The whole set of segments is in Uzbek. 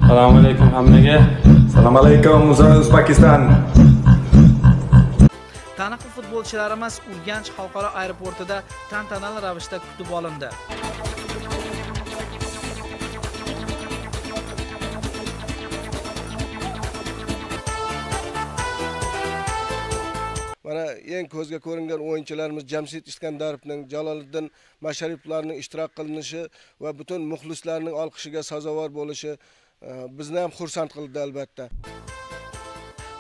Assalomu alaykum hammaga. Assalomu alaykum O'zbekiston. Taniqli futbolchilarimiz Urganch xalqaro aeroportida tantanali ravishda kutib olindi. Mana eng ko'zga ko'ringan o'yinchilarimiz Jamshid Iskandarovning, Jaloliddin Masharipovlarning ishtirok qilinishi va butun muxlislarning olqishiga sazovor bo'lishi bizni ham xursand qildi albatta.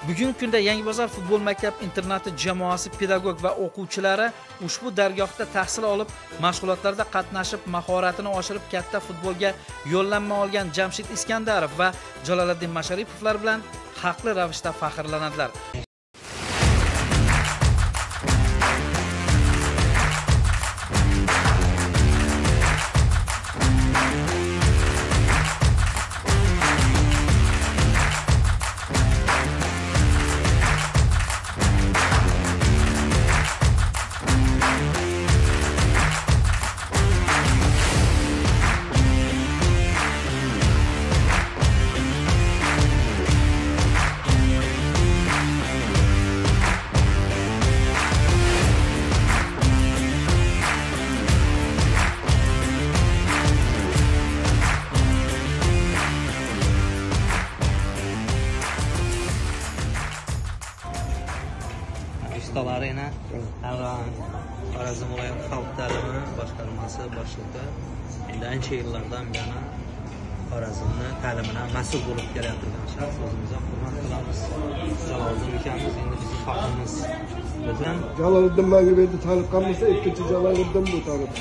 Bugungi kunda Yangibozor futbol maktab internati jamoasi pedagog va o'quvchilari ushbu dargohda tahsil olib, mashg'ulotlarda qatnashib, mahoratini oshirib katta futbolga yo'llanma olgan Jamshid Iskandarov va Jaloliddin Masharipovlar bilan haqli ravishda faxrlanadilar. Ustalarına Avran Xorazm viloyat xalq ta'limi boshqarmasi boshlig'i endi ancha yillardan beri Xorazmni ta'limini mas'ul bo'lib kelayotgan shaxs o'zimizga hurmat qilamiz. Jaloliddin akamiz endi bizning faxrimiz. Bizdan Jaloliddin Mangibeyni tanib qolmasa, ikkinchi Jaloliddin bu tanib.